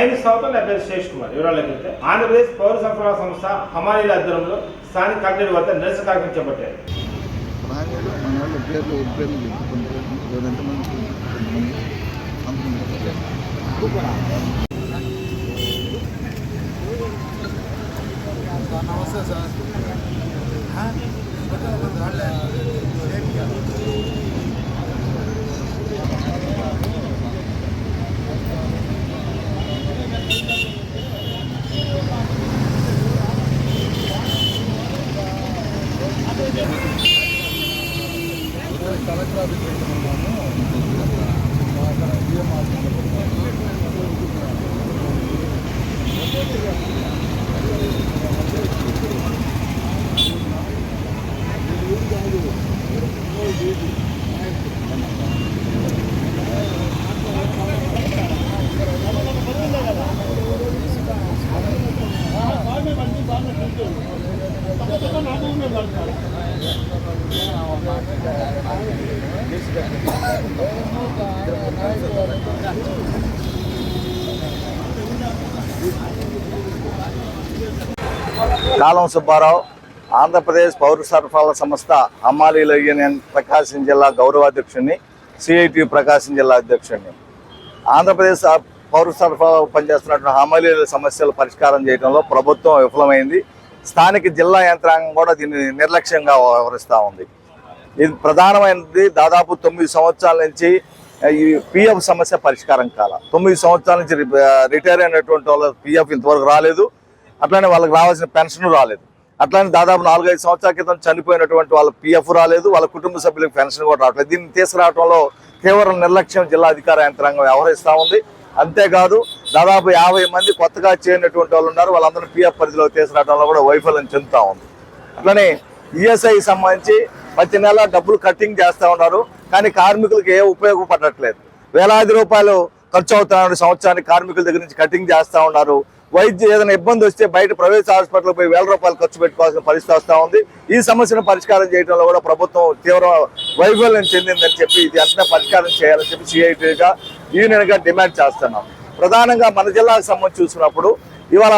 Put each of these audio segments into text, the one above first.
Nine సంవత్సరం నా పేరు శేష్ కుమార్. వివరాల్లోకి వెళ్తే ఆంధ్రప్రదేశ్ పౌర సరఫరా సంస్థ హమాలీల ఆధ్వర్యంలో స్థానిక కలెక్టరేట్ వద్ద నిరసన కార్యక్రమం చేపట్టారు. నమస్తే సార్. కలెక్టర్ ఆఫీస్ కాలం సుబ్బారావు, ఆంధ్రప్రదేశ్ పౌర సరఫరాల సంస్థ హమాలీల యూనియన్ ప్రకాశం జిల్లా గౌరవాధ్యక్షుడిని, సిఐటి ప్రకాశం జిల్లా అధ్యక్షుడిని. ఆంధ్రప్రదేశ్ పౌర సరఫరాలు పనిచేస్తున్నటువంటి హమాలీల సమస్యలు పరిష్కారం చేయడంలో ప్రభుత్వం విఫలమైంది. స్థానిక జిల్లా యంత్రాంగం కూడా దీన్ని నిర్లక్ష్యంగా వ్యవహరిస్తూ ఉంది. ఇది ప్రధానమైనది. దాదాపు 9 సంవత్సరాల నుంచి ఈ పిఎఫ్ సమస్య పరిష్కారం కాల. 9 సంవత్సరాల నుంచి రిటైర్ అయినటువంటి వాళ్ళ పిఎఫ్ ఇంతవరకు రాలేదు. అట్లానే వాళ్ళకి రావాల్సిన పెన్షన్ రాలేదు. అట్లానే దాదాపు 4-5 సంవత్సరాల క్రితం చనిపోయినటువంటి వాళ్ళ పిఎఫ్ రాలేదు. వాళ్ళ కుటుంబ సభ్యులకు పెన్షన్ కూడా రావట్లేదు. దీన్ని తీసుకురావడంలో తీవ్ర నిర్లక్ష్యం జిల్లా అధికార యంత్రాంగం వ్యవహరిస్తూ ఉంది. అంతేకాదు దాదాపు 50 మంది కొత్తగా చేరినటువంటి వాళ్ళు ఉన్నారు. వాళ్ళందరూ పిఎఫ్ పరిధిలో తీసుకురావడంలో కూడా వైఫల్యం చెందుతూ ఉంది. అట్లనే ఈఎస్ఐ సంబంధించి ప్రతి నెల డబ్బులు కట్టింగ్ చేస్తూ ఉన్నారు. కానీ కార్మికులకు ఏ ఉపయోగపడట్లేదు. వేలాది రూపాయలు ఖర్చు అవుతున్నారు సంవత్సరానికి. కార్మికుల దగ్గర నుంచి కటింగ్ చేస్తూ ఉన్నారు. వైద్యం ఏదైనా ఇబ్బంది వస్తే బయట ప్రైవేట్ హాస్పిటల్కి పోయి 1000 రూపాయలు ఖర్చు పెట్టుకోవాల్సిన పరిస్థితి వస్తూ ఉంది. ఈ సమస్యను పరిష్కారం చేయడంలో కూడా ప్రభుత్వం తీవ్ర వైఫల్యం చెందిందని చెప్పి ఇది వెంటనే పరిష్కారం చేయాలని చెప్పి సిఐటిగా యూనియన్గా డిమాండ్ చేస్తున్నాం. ప్రధానంగా మన జిల్లాకు సంబంధించి చూసినప్పుడు ఇవాళ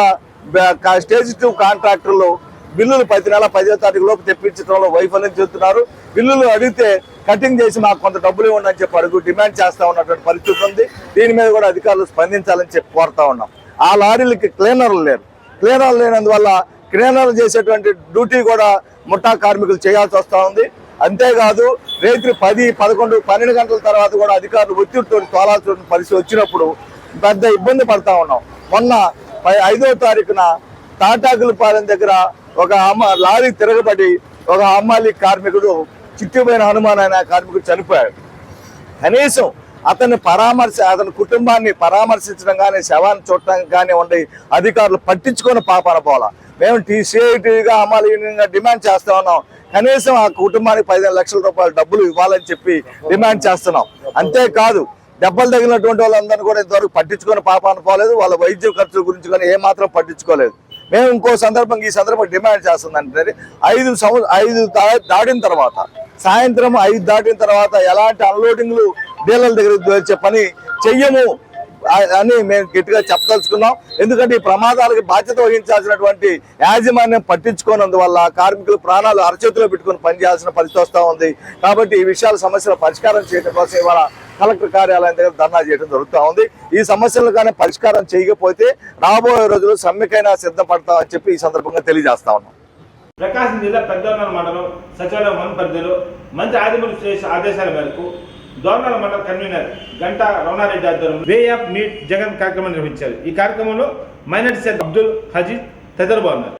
స్టేజ్ 2 కాంట్రాక్టర్లు బిల్లులు ప్రతి నెల 10వ తారీఖు లోపు తెప్పించడంలో వైఫల్యం చెందుతున్నారు. బిల్లులు అడిగితే కటింగ్ చేసి మాకు కొంత డబ్బులు ఇవ్వండి అని చెప్పి డిమాండ్ చేస్తూ ఉన్నటువంటి పరిస్థితి ఉంది. దీని మీద కూడా అధికారులు స్పందించాలని చెప్పి కోరుతా ఉన్నాం. ఆ లారీలకి క్లీనర్లు లేరు. క్లీనర్లు లేనందువల్ల క్లీనర్లు చేసేటువంటి డ్యూటీ కూడా ముఠా కార్మికులు చేయాల్సి వస్తూ ఉంది. అంతేకాదు రాత్రి 10, 11, 12 గంటల తర్వాత కూడా అధికారులు ఒత్తిడితో తోలాల్సిన పరిస్థితి వచ్చినప్పుడు పెద్ద ఇబ్బంది పడతా ఉన్నాం. మొన్న 5వ తారీఖున తాటాకులపాలెం దగ్గర ఒక లారీ తిరగబడి ఒక హమాలీ కార్మికుడు, చిట్టిపోయిన హనుమాన్ అనే కార్మికుడు చనిపోయాడు. కనీసం అతని కుటుంబాన్ని పరామర్శించడం కానీ శవాన్ని చూడటానికి కానీ ఉండి అధికారులు పట్టించుకొని పాపాన పోలా. మేము సిఐటిగా హమాలీ యూనియన్గా డిమాండ్ చేస్తూ ఉన్నాం. కనీసం ఆ కుటుంబానికి 15 లక్షల రూపాయల డబ్బులు ఇవ్వాలని చెప్పి డిమాండ్ చేస్తున్నాం. అంతేకాదు దెబ్బలు తగిలినటువంటి వాళ్ళందరినీ కూడా ఇంతవరకు పట్టించుకొని పాపాన పోలేదు. వాళ్ళ వైద్య ఖర్చుల గురించి కానీ ఏమాత్రం పట్టించుకోలేదు. మేము ఈ సందర్భంగా డిమాండ్ చేస్తుందంటే 5 దాటిన తర్వాత, సాయంత్రం 5 దాటిన తర్వాత ఎలాంటి అన్లోడింగ్లు డీలర్ల దగ్గర వచ్చే పని చెయ్యము అని మేము గట్టిగా చెప్పదలుచుకున్నాం. ఎందుకంటే ఈ ప్రమాదాలకు బాధ్యత వహించాల్సినటువంటి యాజమాన్యం పట్టించుకోనందువల్ల కార్మికులు ప్రాణాలు అరచేతిలో పెట్టుకుని పనిచేయాల్సిన పరిస్థితి వస్తూ ఉంది. కాబట్టి ఈ విషయాల సమస్యల పరిష్కారం చేయడం కోసం ఇవాళ కలెక్టర్ కార్యాలయం దగ్గర ధర్నా చేయడం జరుగుతూ ఉంది. ఈ సమస్యలు కానీ పరిష్కారం చేయకపోతే రాబోయే రోజుల్లో సమ్మెకైనా సిద్ధపడతామని చెప్పి ఈ సందర్భంగా తెలియజేస్తా ఉన్నాం. ప్రకాశం జిల్లా పెద్దోర్నాల మండలం సచివాలయం 1 పరిధిలో మంత్రి ఆదిమూలపు సురేష్ ఆదేశాల మేరకు దోర్నాల మండల కన్వీనర్ గంటా రమణారెడ్డి ఆధ్వర్యంలో వే ఆఫ్ మీట్ జగన్ కార్యక్రమం నిర్వహించారు. ఈ కార్యక్రమంలో మైనార్టీ సెల్ అబ్దుల్ హజీజ్ తదితరులు బాగున్నారు.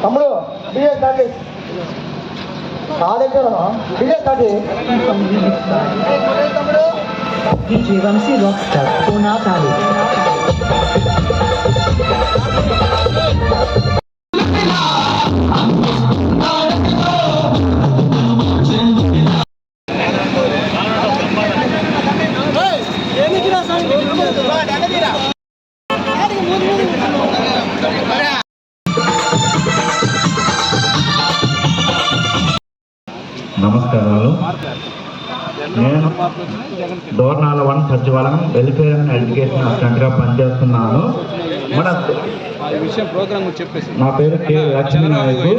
తమ్ముడు DJ Vamsi Rockstar Bonatali. నమస్కారాలు. డోర్నాల 1 సచివాలయం వెల్ఫేర్ అండ్ ఎడ్యుకేషన్ అసిస్టెంట్గా పనిచేస్తున్నాను. మన నా పేరు కె లక్ష్మీ నాయకు.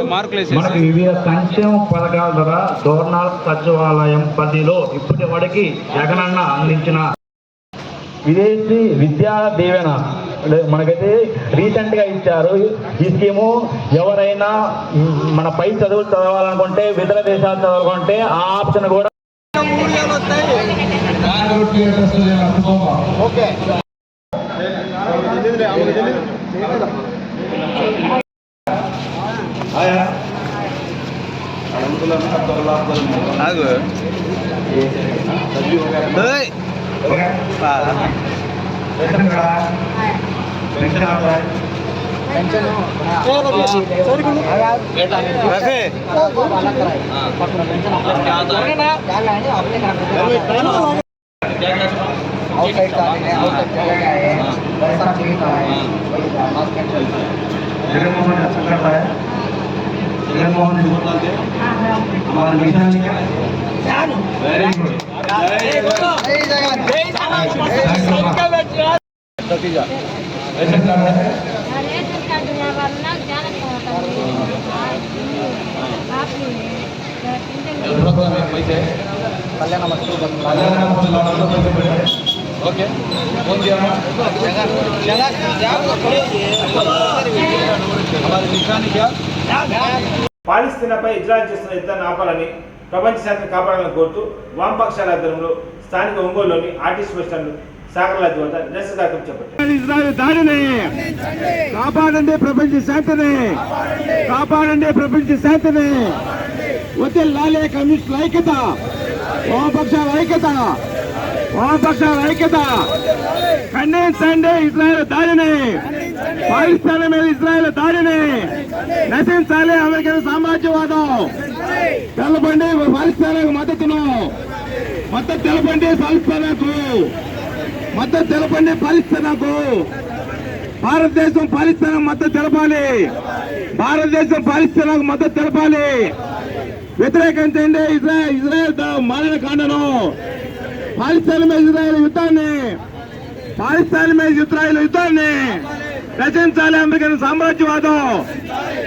మనకి వివిధ సంక్షేమ పథకాల ద్వారా డోర్నాల సచివాలయం పరిధిలో ఇప్పటి వరకు జగనన్న అందించిన విదేశీ విద్యా దీవెన మనకైతే రీసెంట్గా ఇచ్చారు. ఈ స్కీము ఎవరైనా మన పై చదువులు చదవాలనుకుంటే ఇతర దేశాలు చదవాలనుకుంటే ఆ ఆప్షన్ కూడా పాలస్తీనాపై ఇజ్రాయెల్ చేస్తున్న యుద్ధాన్ని ఆపాలని ప్రపంచ శాంతిని కాపాడాలని కోరుతూ వామపక్షాల ఆధ్వర్యంలో స్థానిక ఒంగోలులోని ఆర్టీసీ బస్ స్టాండ్ సాగర్లాజ్ వద్ద నిరసన కార్యక్రమం చేపట్టారు. ఇజ్రాయెల్ దాడిని కాపాడండి, ప్రపంచ శాంతిని కాపాడండి, ప్రపంచ శాంతిని వదిలాలే కమ్యూనిస్టుల ఐక్యత, వామపక్షాల ఐక్యత, వామపక్షాల ఐక్యత. ఖండించండి ఇజ్రాయెల్ దాడిని, పాకిస్తాన్ మీద ఇజ్రాయెల్ దాడిని నశించాలి. అమెరికన్ సామ్రాజ్యవాదం తెలపండి, పాకిస్తాన్కు మద్దతు తెలపండి, మద్దతు తెలపండి పాలిస్తాన్కు. భారతదేశం పాలిస్తాన్ మద్దతు తెలపాలి, భారతదేశం పాలిస్తాన్కు మద్దతు తెలపాలి. వ్యతిరేకించండి ఇజ్రాయెల్ మారణకాండను, పాలిస్తాన్ మీద ఇజ్రాయెల్ యుద్ధాన్ని, పాలిస్తాన్ మీద ఇజ్రాయెల్ యుద్ధాన్ని రచించాలి. అమెరికన్ సామ్రాజ్యవాదం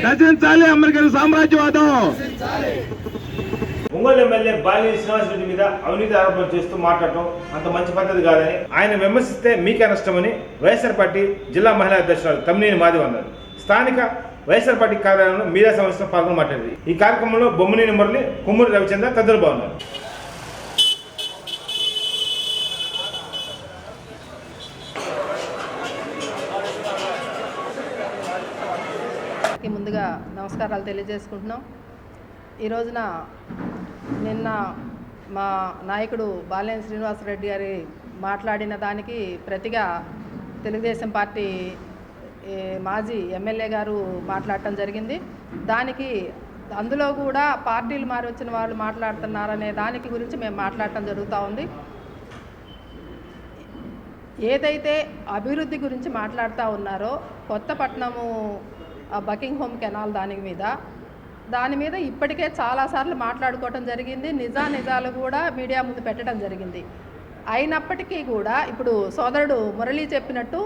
రచించాలి, అమెరికన్ సామ్రాజ్యవాదం. ఒంగోలు ఎమ్మెల్యే బాలినేని శ్రీనివాసరెడ్డి మీద అవినీతి ఆరోపణలు చేస్తూ మాట్లాడటం అంత మంచి పద్ధతి కాదని, ఆయన విమర్శిస్తే మీకే నష్టమని వైఎస్ఆర్ పార్టీ జిల్లా మహిళా అధ్యక్షురాలు తమ్మినేని మాధవి అన్నారు. స్థానిక వైఎస్ఆర్ పార్టీ కార్యాలయంలో మీడియా సమావేశంలో పాల్గొని మాట్లాడింది. ఈ కార్యక్రమంలో బొమ్మనేని మురళి, కుమ్మూరి రవిచంద్ర తదితరులు బాగున్నారు. ముందుగా నమస్కారాలు తెలియజేసుకుంటున్నాం. ఈ రోజున నిన్న మా నాయకుడు బాలినేని శ్రీనివాసరెడ్డి గారి మాట్లాడిన దానికి ప్రతిగా తెలుగుదేశం పార్టీ మాజీ ఎమ్మెల్యే గారు మాట్లాడటం జరిగింది. దానికి అందులో కూడా పార్టీలు మారి వచ్చిన వాళ్ళు మాట్లాడుతున్నారనే దానికి గురించి మేము మాట్లాడటం జరుగుతూ ఉంది. ఏదైతే అభివృద్ధి గురించి మాట్లాడుతూ ఉన్నారో కొత్తపట్నము బకింగ్హామ్ కెనాల్ దాని మీద ఇప్పటికే చాలాసార్లు మాట్లాడుకోవటం జరిగింది. నిజాలు కూడా మీడియా ముందు పెట్టడం జరిగింది. అయినప్పటికీ కూడా ఇప్పుడు సోదరుడు మురళి చెప్పినట్టు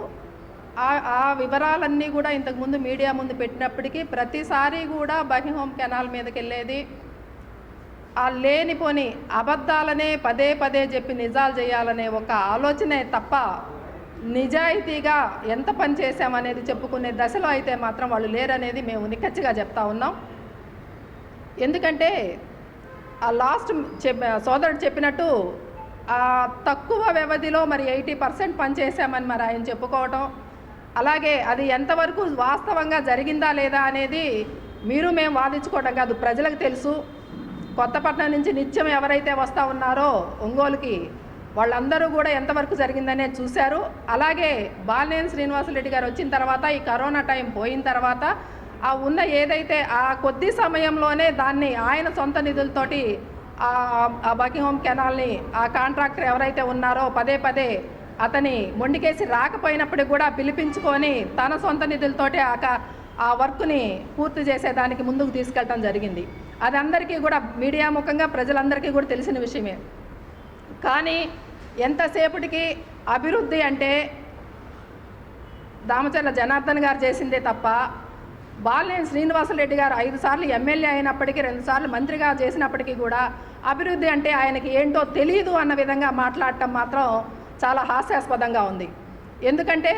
ఆ వివరాలన్నీ కూడా ఇంతకుముందు మీడియా ముందు పెట్టినప్పటికీ ప్రతిసారి కూడా బకింగ్హామ్ కెనాల్ మీదకి వెళ్ళేది ఆ లేనిపోని అబద్ధాలనే పదే పదే చెప్పి నిజాలు చేయాలనే ఒక ఆలోచనే తప్ప నిజాయితీగా ఎంత పని చేశామనేది చెప్పుకునే దశలో అయితే మాత్రం వాళ్ళు లేరనేది మేము నిక్కచ్చిగా చెప్తా ఉన్నాం. ఎందుకంటే ఆ లాస్ట్ సోదరుడు చెప్పినట్టు తక్కువ వ్యవధిలో మరి 80% పనిచేశామని మరి ఆయన చెప్పుకోవటం, అలాగే అది ఎంతవరకు వాస్తవంగా జరిగిందా లేదా అనేది మీరు మేము వాదించుకోవడం కాదు, ప్రజలకు తెలుసు. కొత్తపట్నం నుంచి నిత్యం ఎవరైతే వస్తూ ఉన్నారో ఒంగోలుకి వాళ్ళందరూ కూడా ఎంతవరకు జరిగిందనే చూశారు. అలాగే బాలినేని శ్రీనివాసరెడ్డి గారు వచ్చిన తర్వాత ఈ కరోనా టైం పోయిన తర్వాత ఆ ఉన్న ఏదైతే ఆ కొద్ది సమయంలోనే దాన్ని ఆయన సొంత నిధులతోటి ఆ బకింగ్హామ్ కెనాల్ని ఆ కాంట్రాక్టర్ ఎవరైతే ఉన్నారో పదే పదే అతని మొండికేసి రాకపోయినప్పటికి కూడా పిలిపించుకొని తన సొంత నిధులతోటి ఆ వర్క్ని పూర్తి చేసేదానికి ముందుకు తీసుకెళ్ళటం జరిగింది. అది అందరికీ కూడా మీడియా ముఖంగా ప్రజలందరికీ కూడా తెలిసిన విషయమే. కానీ ఎంతసేపటికి అభివృద్ధి అంటే దామచర్ల జనార్దన్ గారు చేసిందే తప్ప బాలినేని శ్రీనివాసరెడ్డి గారు 5 సార్లు ఎమ్మెల్యే అయినప్పటికీ 2 సార్లు మంత్రిగా చేసినప్పటికీ కూడా అభివృద్ధి అంటే ఆయనకి ఏంటో తెలియదు అన్న విధంగా మాట్లాడటం మాత్రం చాలా హాస్యాస్పదంగా ఉంది. ఎందుకంటే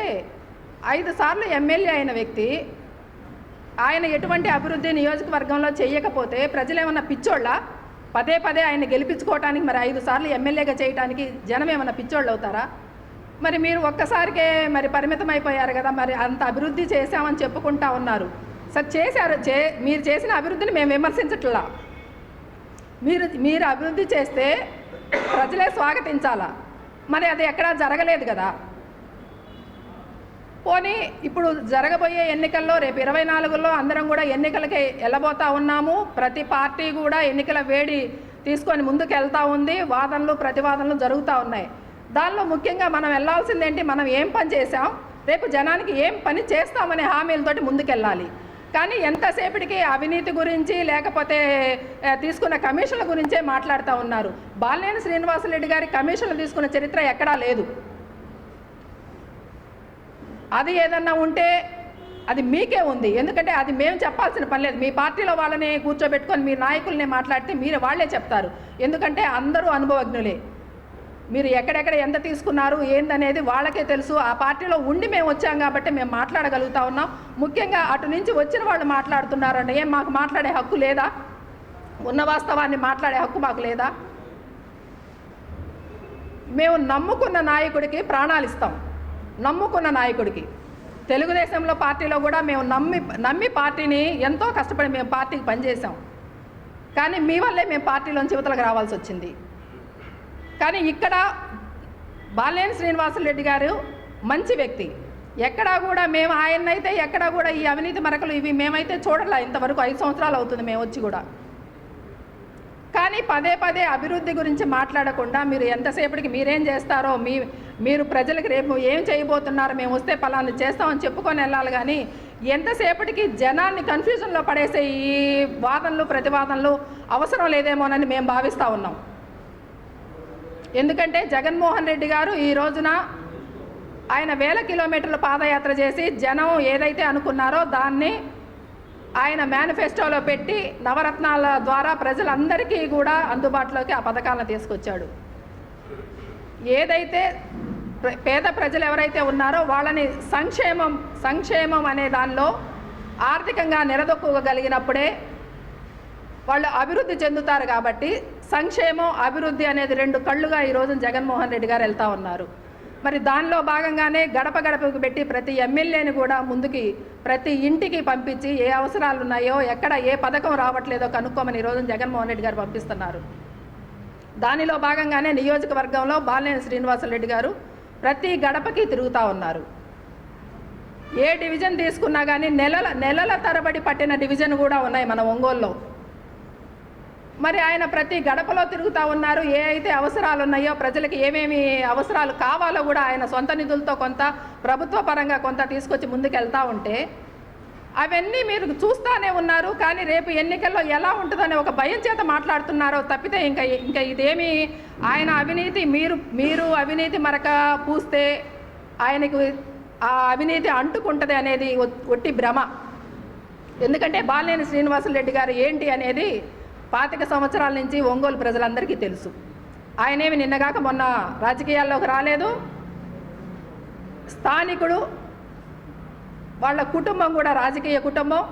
5 సార్లు ఎమ్మెల్యే అయిన వ్యక్తి ఆయన ఎటువంటి అభివృద్ధి నియోజకవర్గంలో చేయకపోతే ప్రజలు ఏమన్నా పిచ్చోళ్ళ? పదే ఆయన గెలిపించుకోవటానికి మరి 5 సార్లు ఎమ్మెల్యేగా చేయడానికి జనం ఏమన్నా పిచ్చోళ్ళు అవుతారా? మరి మీరు ఒక్కసారికే మరి పరిమితం అయిపోయారు కదా, మరి అంత అభివృద్ధి చేశామని చెప్పుకుంటా ఉన్నారు. సార్ చేశారు, మీరు చేసిన అభివృద్ధిని మేము విమర్శించట్లా. మీరు అభివృద్ధి చేస్తే ప్రజలే స్వాగతించాలా, మరి అది ఎక్కడా జరగలేదు కదా. పోనీ ఇప్పుడు జరగబోయే ఎన్నికల్లో రేపు 24లో అందరం కూడా ఎన్నికలకి వెళ్ళబోతా ఉన్నాము. ప్రతి పార్టీ కూడా ఎన్నికల వేడి తీసుకొని ముందుకు వెళ్తూ ఉంది. వాదనలు ప్రతివాదనలు జరుగుతూ ఉన్నాయి. దానిలో ముఖ్యంగా మనం వెళ్ళాల్సిందేంటి, మనం ఏం పని చేసాం, రేపు జనానికి ఏం పని చేస్తామనే హామీలతోటి ముందుకెళ్ళాలి. కానీ ఎంతసేపటికి అవినీతి గురించి లేకపోతే తీసుకున్న కమిషన్ల గురించే మాట్లాడుతూ ఉన్నారు. బాలినేని శ్రీనివాసరెడ్డి గారి కమిషన్లు తీసుకున్న చరిత్ర ఎక్కడా లేదు. అది ఏదన్నా ఉంటే అది మీకే ఉంది. ఎందుకంటే అది మేము చెప్పాల్సిన పని లేదు. మీ పార్టీలో వాళ్ళని కూర్చోబెట్టుకొని మీ నాయకుల్ని మాట్లాడితే వాళ్ళే చెప్తారు. ఎందుకంటే అందరూ అనుభవజ్ఞులే. మీరు ఎక్కడెక్కడ ఎంత తీసుకున్నారు ఏందనేది వాళ్ళకే తెలుసు. ఆ పార్టీలో ఉండి మేము వచ్చాం కాబట్టి మేము మాట్లాడగలుగుతా ఉన్నాం. ముఖ్యంగా అటు నుంచి వచ్చిన వాళ్ళు మాట్లాడుతున్నారంటే ఏం మాకు మాట్లాడే హక్కు లేదా? ఉన్న వాస్తవాన్ని మాట్లాడే హక్కు మాకు లేదా? మేము నమ్ముకున్న నాయకుడికి ప్రాణాలు ఇస్తాం. నమ్ముకున్న నాయకుడికి తెలుగుదేశంలో పార్టీలో కూడా మేము నమ్మి పార్టీని ఎంతో కష్టపడి మేము పార్టీకి పనిచేసాం. కానీ మీ వల్లే మేము పార్టీలోంచి యువతలకు రావాల్సి వచ్చింది. కానీ ఇక్కడ బాలినేని శ్రీనివాసరెడ్డి గారు మంచి వ్యక్తి. ఎక్కడా కూడా మేము ఆయన్నైతే ఎక్కడా కూడా ఈ అవినీతి మరకలు ఇవి మేమైతే చూడలే. ఇంతవరకు 5 సంవత్సరాలు అవుతుంది మేము వచ్చి కూడా. కానీ పదే అభివృద్ధి గురించి మాట్లాడకుండా మీరు ఎంతసేపటికి మీరేం చేస్తారో మీరు ప్రజలకు రేపు ఏం చేయబోతున్నారో మేము వస్తే పలానా చేస్తామని చెప్పుకొని వెళ్ళాలి. కానీ ఎంతసేపటికి జనాన్ని కన్ఫ్యూజన్లో పడేసే ఈ వాదనలు ప్రతివాదనలు అవసరం లేదేమోనని మేము భావిస్తూ ఉన్నాం. ఎందుకంటే జగన్మోహన్ రెడ్డి గారు ఈ రోజున ఆయన 1000 కిలోమీటర్ల పాదయాత్ర చేసి జనం ఏదైతే అనుకున్నారో దాన్ని ఆయన మేనిఫెస్టోలో పెట్టి నవరత్నాల ద్వారా ప్రజలందరికీ కూడా అందుబాటులోకి ఆ పథకాలను తీసుకొచ్చాడు. ఏదైతే పేద ప్రజలు ఎవరైతే ఉన్నారో వాళ్ళని సంక్షేమం అనే దానిలో ఆర్థికంగా నిలదొక్కగలిగినప్పుడే వాళ్ళు అభివృద్ధి చెందుతారు. కాబట్టి సంక్షేమం అభివృద్ధి అనేది 2 కళ్ళుగా ఈరోజు జగన్మోహన్ రెడ్డి గారు వెళ్తూ ఉన్నారు. మరి దానిలో భాగంగానే గడపకు పెట్టి ప్రతి ఎమ్మెల్యేని కూడా ముందుకి ప్రతి ఇంటికి పంపించి ఏ అవసరాలు ఉన్నాయో ఎక్కడ ఏ పథకం రావట్లేదో కనుక్కోమని ఈరోజు జగన్మోహన్ రెడ్డి గారు పంపిస్తున్నారు. దానిలో భాగంగానే నియోజకవర్గంలో బాలినేని శ్రీనివాసరెడ్డి గారు ప్రతి గడపకి తిరుగుతూ ఉన్నారు. ఏ డివిజన్ తీసుకున్నా కానీ నెలల తరబడి పట్టిన డివిజన్ కూడా ఉన్నాయి మన ఒంగోలులో. మరి ఆయన ప్రతి గడపలో తిరుగుతూ ఉన్నారు. ఏ అయితే అవసరాలు ఉన్నాయో ప్రజలకు ఏమేమి అవసరాలు కావాలో కూడా ఆయన సొంత నిధులతో కొంత ప్రభుత్వ పరంగా కొంత తీసుకొచ్చి ముందుకెళ్తూ ఉంటే అవన్నీ మీరు చూస్తూనే ఉన్నారు. కానీ రేపు ఎన్నికల్లో ఎలా ఉంటుందనే ఒక భయం చేత మాట్లాడుతున్నారో తప్పితే ఇంకా ఇదేమి ఆయన అవినీతి మీరు అవినీతి మరక పూస్తే ఆయనకు ఆ అవినీతి అంటుకుంటుంది అనేది ఒట్టి భ్రమ. ఎందుకంటే బాలినేని శ్రీనివాసరెడ్డి గారు ఏంటి అనేది 25 సంవత్సరాల నుంచి ఒంగోలు ప్రజలందరికీ తెలుసు. ఆయనేమి నిన్నగాక మొన్న రాజకీయాల్లోకి రాలేదు. స్థానికుడు, వాళ్ళ కుటుంబం కూడా రాజకీయ కుటుంబం.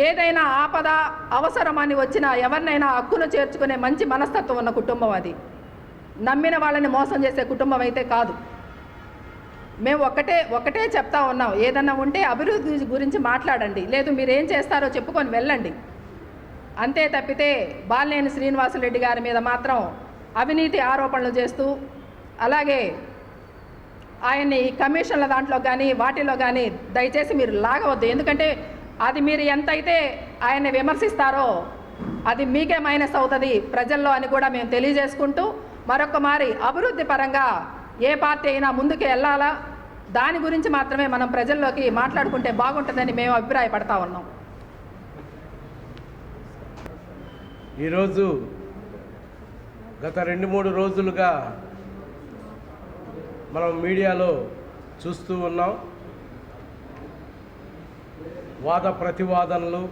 ఏదైనా ఆపద అవసరమని వచ్చినా ఎవరినైనా హక్కును చేర్చుకునే మంచి మనస్తత్వం ఉన్న కుటుంబం అది. నమ్మిన వాళ్ళని మోసం చేసే కుటుంబం అయితే కాదు. మేము ఒకటే చెప్తా ఉన్నాం, ఏదన్నా ఉంటే అభివృద్ధి గురించి మాట్లాడండి, లేదు మీరేం చేస్తారో చెప్పుకొని వెళ్ళండి. అంతే తప్పితే బాలినేని శ్రీనివాసరెడ్డి గారి మీద మాత్రం అవినీతి ఆరోపణలు చేస్తూ అలాగే ఆయన్ని కమిషన్ల దాంట్లో కానీ వాటిలో కానీ దయచేసి మీరు లాగవద్దు. ఎందుకంటే అది మీరు ఎంతైతే ఆయన్ని విమర్శిస్తారో అది మీకే మైనస్ అవుతుంది ప్రజల్లో అని కూడా మేము తెలియజేసుకుంటూ మరొకమారి అభివృద్ధి పరంగా ఏ పార్టీ అయినా ముందుకు వెళ్ళాలా, దాని గురించి మాత్రమే మనం ప్రజల్లోకి మాట్లాడుకుంటే బాగుంటుందని మేము అభిప్రాయపడతా ఉన్నాం. ఈరోజు గత 2-3 రోజులుగా మనం మీడియాలో చూస్తూ ఉన్నాం. వాద ప్రతివాదనలు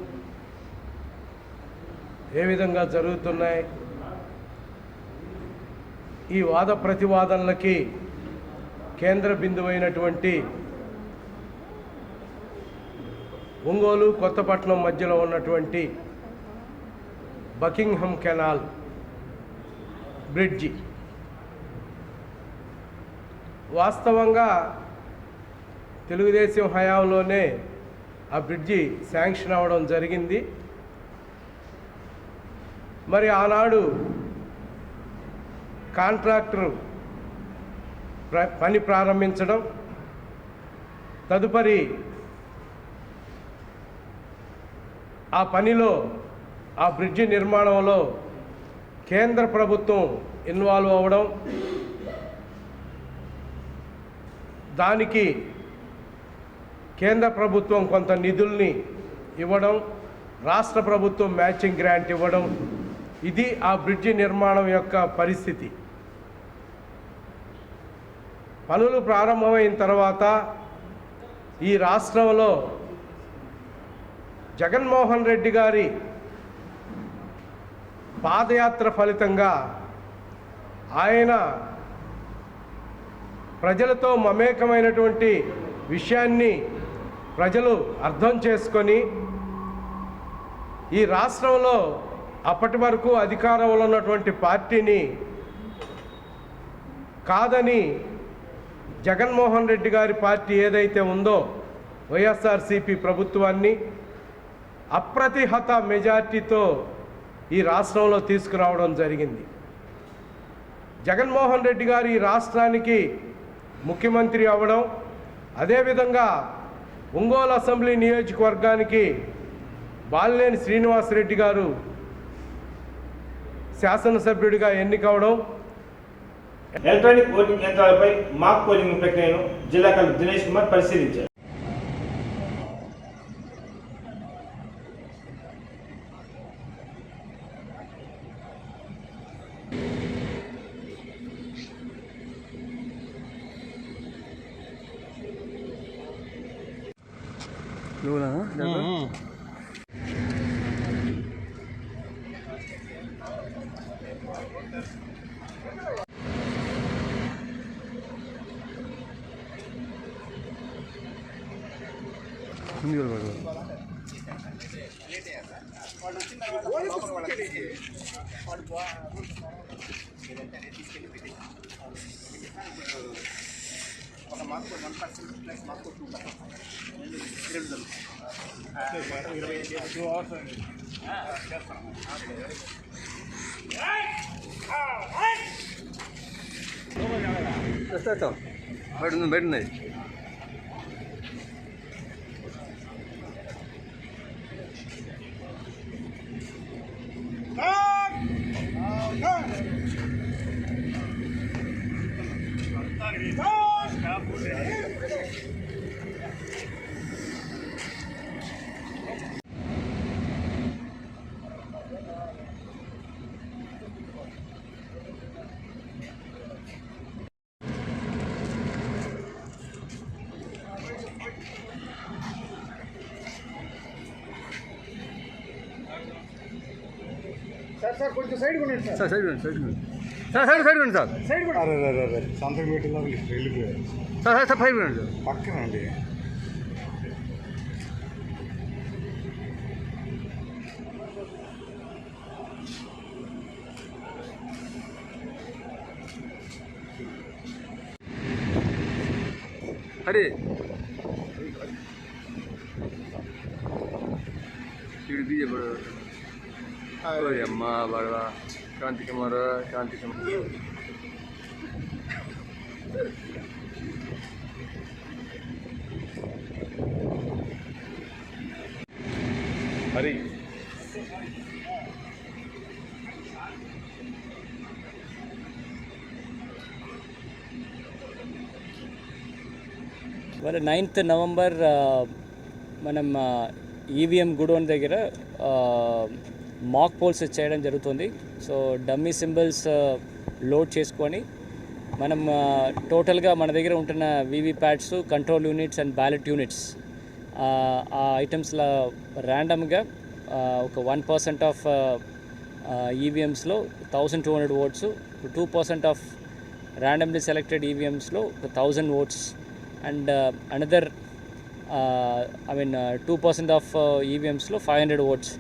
ఏ విధంగా జరుగుతున్నాయి. ఈ వాద ప్రతివాదనలకి కేంద్ర బిందువైనటువంటి ఒంగోలు కొత్తపట్నం మధ్యలో ఉన్నటువంటి బకింగ్హామ్ కెనాల్ బ్రిడ్జి వాస్తవంగా తెలుగుదేశం హయాంలోనే ఆ బ్రిడ్జి శాంక్షన్ అవ్వడం జరిగింది. మరి ఆనాడు కాంట్రాక్టరు పని ప్రారంభించడం, తదుపరి ఆ పనిలో ఆ బ్రిడ్జి నిర్మాణంలో కేంద్ర ప్రభుత్వం ఇన్వాల్వ్ అవ్వడం, దానికి కేంద్ర ప్రభుత్వం కొంత నిధుల్ని ఇవ్వడం, రాష్ట్ర ప్రభుత్వం మ్యాచింగ్ గ్రాంట్ ఇవ్వడం, ఇది ఆ బ్రిడ్జి నిర్మాణం యొక్క పరిస్థితి. పనులు ప్రారంభమైన తర్వాత ఈ రాష్ట్రంలో జగన్మోహన్ రెడ్డి గారి పాదయాత్ర ఫలితంగా ఆయన ప్రజలతో మమేకమైనటువంటి విషయాన్ని ప్రజలు అర్థం చేసుకొని ఈ రాష్ట్రంలో అప్పటి వరకు అధికారంలో ఉన్నటువంటి పార్టీని కాదని జగన్మోహన్ రెడ్డి గారి పార్టీ ఏదైతే ఉందో వైఎస్ఆర్సీపీ ప్రభుత్వాన్ని అప్రతిహత మెజార్టీతో ఈ రాష్ట్రంలో తీసుకురావడం జరిగింది. జగన్మోహన్ రెడ్డి గారు ఈ రాష్ట్రానికి ముఖ్యమంత్రి అవ్వడం, అదేవిధంగా ఒంగోలు అసెంబ్లీ నియోజకవర్గానికి బాలినేని శ్రీనివాసరెడ్డి గారు శాసనసభ్యుడిగా ఎన్నికవడం, ఎలక్ట్రానిక్ ఓటింగ్ యంత్రాలపై మాక్ పోలింగ్ ప్రక్రియను జిల్లా కలెక్టర్ దినేష్ కుమార్ పరిశీలించారు. బయట సార్ కొంచెం సైడ్ కొనండి sir. Side side sir side కూడా సంతకం పెట్టిన వెళ్ళిపోయారు సార్ ఫైవ్ మినిట్స్ పక్కన అండి. అరే అమ్మ బడవా శాంతి కుమార్ హరి వాళ్ళ 9th నవంబర్ మనం ఈవీఎం గుడౌన్ దగ్గర మాక్ పోల్స్ చేయడం జరుగుతుంది. సో డమ్మీ సింబల్స్ లోడ్ చేసుకొని మనం టోటల్గా మన దగ్గర ఉంటున్న VVPATs, control units and ballot units ఆ ఐటమ్స్లో ర్యాండమ్గా ఒక 1% ఆఫ్ ఈవీఎంస్లో 1200 ఓట్స్, 2% ఆఫ్ ర్యాండమ్లీ సెలెక్టెడ్ ఈవీఎంస్లో 1000 ఓట్స్ అండ్ అనదర్ 2% ఆఫ్ ఈవీఎంస్లో 500 ఓట్స్.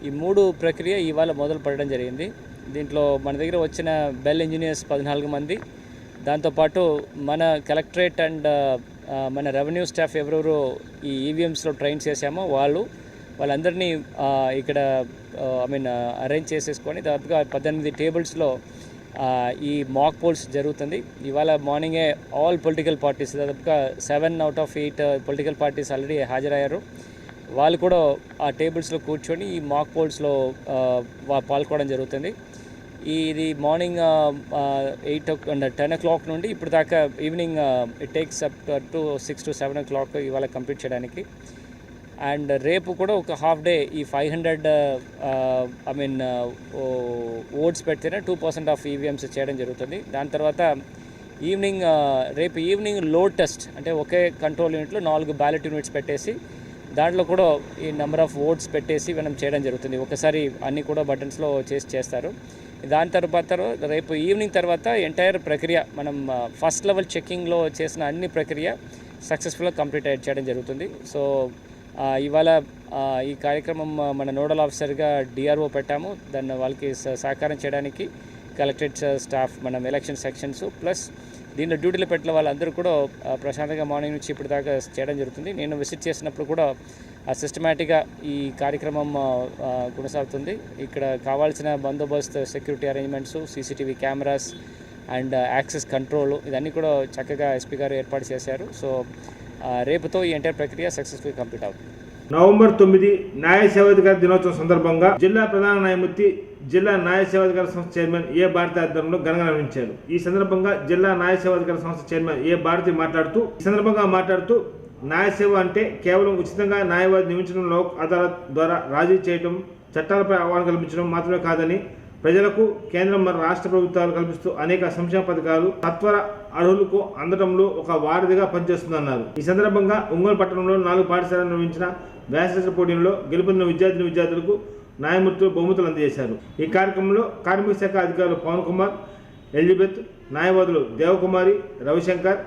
ఈ 3 ప్రక్రియ ఇవాళ మొదలు పడడం జరిగింది. దీంట్లో మన దగ్గర వచ్చిన బెల్ ఇంజనీర్స్ 14 మంది, దాంతోపాటు మన కలెక్టరేట్ అండ్ మన రెవెన్యూ స్టాఫ్ ఎవరెవరు ఈ ఈవీఎంస్లో ట్రైన్ చేశామో వాళ్ళందరినీ ఇక్కడ అరేంజ్ చేసేసుకొని దాదాపుగా 18 టేబుల్స్లో ఈ మాక్ పోల్స్ జరుగుతుంది. ఇవాళ మార్నింగే ఆల్ పొలిటికల్ పార్టీస్, దాదాపుగా 7 out of 8 political parties already హాజరయ్యారు. వాళ్ళు కూడా ఆ టేబుల్స్లో కూర్చొని ఈ మాక్ పోల్స్లో పాల్గొనడం జరుగుతుంది. ఇది మార్నింగ్ 10 o'clock నుండి ఇప్పుడు దాకా evening it takes up to 6 to 7 o'clock ఇవాళ కంప్లీట్ చేయడానికి. అండ్ రేపు కూడా ఒక హాఫ్ డే ఈ 500 ఓట్స్ పెడితేనే 2% ఆఫ్ ఈవీఎంస్ చేయడం జరుగుతుంది. దాని తర్వాత రేపు ఈవినింగ్ లోడ్ టెస్ట్, అంటే ఒకే కంట్రోల్ యూనిట్లో 4 బ్యాలెట్ యూనిట్స్ పెట్టేసి దాంట్లో కూడా ఈ నెంబర్ ఆఫ్ ఓట్స్ పెట్టేసి మనం చేయడం జరుగుతుంది. ఒకసారి అన్నీ కూడా బటన్స్లో చేస్తారు. దాని తర్వాత రేపు ఈవినింగ్ తర్వాత ఎంటైర్ ప్రక్రియ మనం ఫస్ట్ లెవెల్ చెక్కింగ్లో చేసిన అన్ని ప్రక్రియ సక్సెస్ఫుల్గా కంప్లీట్ చేయడం జరుగుతుంది. సో ఇవాళ ఈ కార్యక్రమం మన నోడల్ ఆఫీసర్గా డిఆర్ఓ పెట్టాము. దాన్ని వాళ్ళకి సహకారం చేయడానికి కలెక్టరేట్ స్టాఫ్, మనం ఎలక్షన్ సెక్షన్స్ ప్లస్ దీంట్లో డ్యూటీలో పెట్టిన వాళ్ళందరూ కూడా ప్రశాంతంగా మార్నింగ్ నుంచి ఇప్పుడు దాకా చేయడం జరుగుతుంది. నేను విజిట్ చేసినప్పుడు కూడా సిస్టమేటిక్గా ఈ కార్యక్రమం కొనసాగుతుంది. ఇక్కడ కావాల్సిన బందోబస్తు, security arrangements, CCTV cameras and access control ఇదన్నీ కూడా చక్కగా ఎస్పీ గారు ఏర్పాటు చేశారు. సో రేపుతో ఈ ఎంటైర్ ప్రక్రియ సక్సెస్ఫుల్ కంప్లీట్ అవుతుంది. నవంబర్ 9 న్యాయ సేవాధికార దినోత్సవం సందర్భంగా జిల్లా ప్రధాన న్యాయమూర్తి, జిల్లా న్యాయ సేవాధికార సంస్థ చైర్మన్ ఏ భారతి ఆధ్వర్యంలో ఘనంగా నిర్వహించారు. ఈ సందర్భంగా జిల్లా న్యాయ సేవాధికార సంస్థ చైర్మన్ ఏ భారతి మాట్లాడుతూ న్యాయ సేవ అంటే కేవలం ఉచితంగా న్యాయవాది నియమించడం, లోక్ అదాలత్ ద్వారా రాజీ చేయడం, చట్టాలపై అవగాహన కల్పించడం మాత్రమే కాదని ప్రజలకు కేంద్రం మరియు రాష్ట్ర ప్రభుత్వాలు కల్పిస్తూ అనేక సంక్షేమ పథకాలు సత్వర అర్హులకు అందడంలో ఒక వారధిగా పనిచేస్తుందన్నారు. ఈ సందర్భంగా ఒంగోలు పట్టణంలో 4 పాఠశాలలు నిర్వహించిన వ్యాసరచన పోటీల్లో గెలుపొందిన విద్యార్థులకు న్యాయమూర్తులు బహుమతులు అందజేశారు. ఈ కార్యక్రమంలో కార్మిక శాఖ అధికారులు పవన్ కుమార్, ఎలిజబెత్, న్యాయవాదులు దేవకుమారి, రవిశంకర్,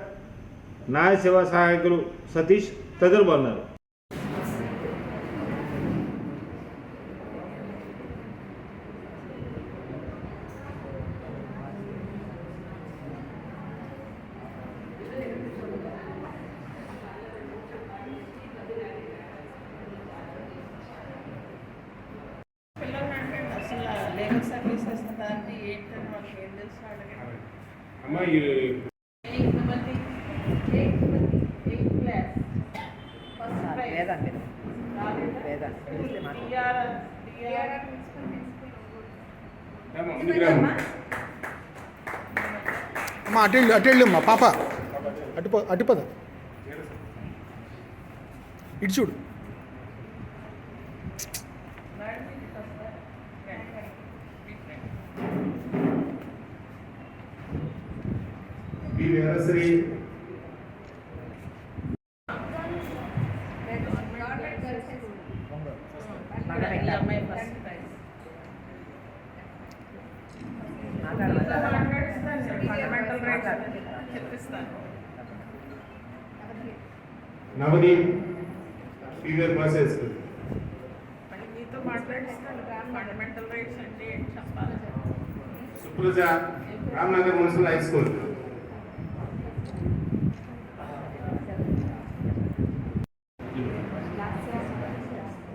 న్యాయ సేవా సహాయకులు సతీష్ తదితరులు పాల్గొన్నారు. అమ్మా అటెళ్ళు అమ్మా పాప అటుపద ఇటు చూడు. నవదీప్ ఫీవర్ ప్రాసెస్ మీతో మాట్లాడిస్తాను. ఫండమెంటల్ రైట్స్ అంటే ఏంటి చెప్పాలి. Supraja, Ramnagar municipal high school.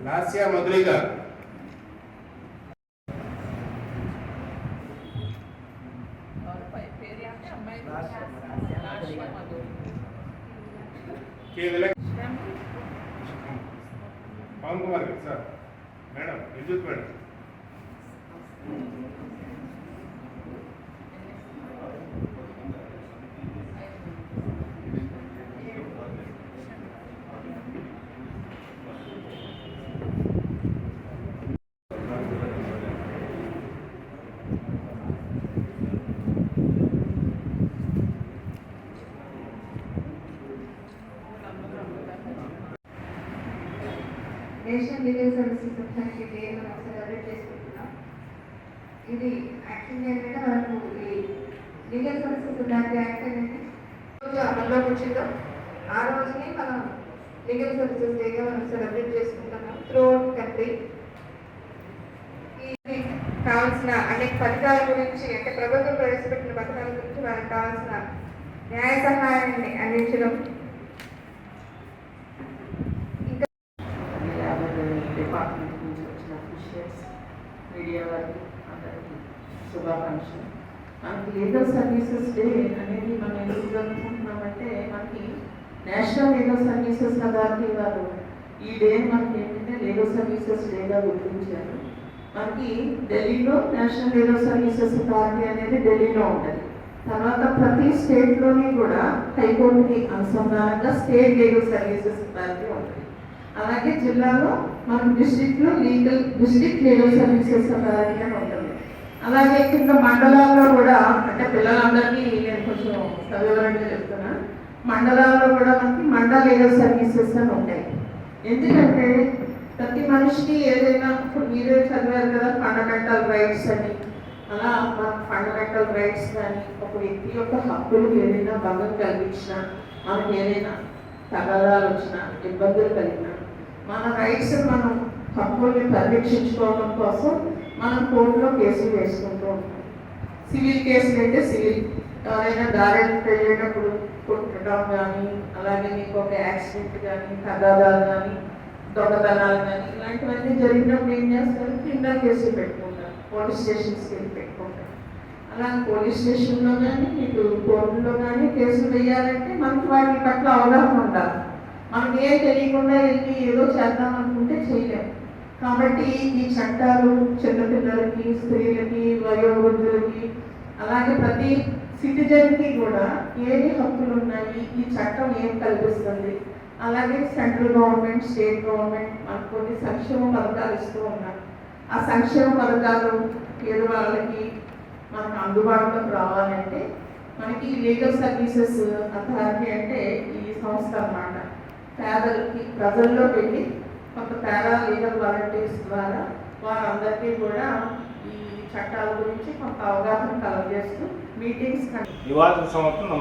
Lasya మధురిగా. Pavan Kumar garu sir, madam Vidyut madam. National legal services authority day మనం సెలబ్రేట్ చేసుకుంటున్నాం. ఇది యాక్చువల్లీ ఏంటంటే మనకు ఈ లీగల్ సర్వీసెస్ అథారిటీ యాక్ట్ అనేది రోజు అమల్లోకి వచ్చిందో ఆ రోజుని మనం లీగల్ సర్వీసెస్ డేగా మనం సెలబ్రేట్ చేసుకుంటున్నాం త్రూ అవుట్ కంట్రీ. ఇది కావాల్సిన అనేక పథకాల గురించి, అంటే ప్రభుత్వం ప్రవేశపెట్టిన పథకాల గురించి వారికి కావాల్సిన న్యాయ సహాయాన్ని అందించడం, డిపార్ట్మెంట్ నుంచి వచ్చిన అఫీషియల్స్, మీడియా వారికి అందరికీ శుభాకాంక్షలు. మనకి లీగల్ సర్వీసెస్ డే అనేది మనం ఎందుకు జరుపుకుంటున్నామంటే, మనకి నేషనల్ లీగల్ సర్వీసెస్ అథారిటీ వారు ఈ డే మనకి ఏంటంటే లీగల్ సర్వీసెస్ డేగా గుర్తించారు. మనకి ఢిల్లీలో నేషనల్ లీగల్ సర్వీసెస్ అథారిటీ అనేది ఢిల్లీలో ఉంటుంది. తర్వాత ప్రతి స్టేట్లోని కూడా హైకోర్టుకి అనుసంధానంగా స్టేట్ లీగల్ సర్వీసెస్ అథారిటీ ఉంటుంది. అలాగే జిల్లాలో మన డిస్ట్రిక్ట్లో డిస్ట్రిక్ట్ లీగల్ సర్వీసెస్ అథారిటీ అని ఉంటుంది. అలాగే కింద మండలాల్లో కూడా, అంటే పిల్లలందరికీ నేను కొంచెం సవివరంగా చెప్తున్నా, మండలాల్లో కూడా మనకి మండల లీగల్ సర్వీసెస్ అని ఉంటాయి. ఎందుకంటే ప్రతి మనిషికి ఏదైనా, ఇప్పుడు మీరే చదివారు కదా ఫండమెంటల్ రైట్స్ అని, అలా మన ఫండమెంటల్ రైట్స్ కానీ ఒక వ్యక్తి యొక్క హక్కులు ఏదైనా భంగం కలిగించినా, మనకి ఏదైనా తగాదాలు వచ్చినా, ఇబ్బందులు కలిగినా, మన రైట్స్ మనం హక్కుల్ని పరిరక్షించుకోవడం కోసం మనం కోర్టులో కేసులు వేసుకుంటూ ఉంటాం. సివిల్ కేసులు అంటే సివిల్, ఎవరైనా దారిని వెళ్ళేటప్పుడు కొట్టడం కానీ, అలాగే మీకు ఒక యాక్సిడెంట్ కానీ, తగాదాలు కానీ, దొంగతనాలు కానీ ఇలాంటివన్నీ జరిగినప్పుడు ఏం చేస్తారు, క్రిమినల్ కేసులు పెట్టుకుంటారు, పోలీస్ స్టేషన్స్కి వెళ్ళి పెట్టుకుంటారు. అలా పోలీస్ స్టేషన్లో కానీ మీకు కోర్టులో కానీ కేసులు వేయాలంటే మనకి వాటి పట్ల అవగాహన ఉండాలి. మనకి ఏం తెలియకుండా వెళ్ళి ఏదో చేద్దాం అనుకుంటే చేయలేము. కాబట్టి ఈ చట్టాలు చిన్నపిల్లలకి, స్త్రీలకి, వయోవృద్ధులకి, అలాగే ప్రతి సిటిజన్కి కూడా ఏమి హక్కులు ఉన్నాయి, ఈ చట్టం ఏం కల్పిస్తుంది, అలాగే సెంట్రల్ గవర్నమెంట్, స్టేట్ గవర్నమెంట్ మనకు కొన్ని సంక్షేమ పథకాలు ఇస్తూ ఉన్నారు. ఆ సంక్షేమ పథకాలు పేదవాళ్ళకి మనకు అందుబాటులోకి రావాలంటే మనకి లీగల్ సర్వీసెస్ అథారిటీ అంటే ఈ సంస్థ అన్నమాట. పేదలకి ప్రజల్లో వెళ్ళి కొంత పేద లీగల్ వాలంటీర్స్ ద్వారా వారందరికీ కూడా ఈ చట్టాల గురించి కొంత అవగాహన కలగజేస్తూ మీటింగ్స్ ఈ వార్తకు సమర్థం.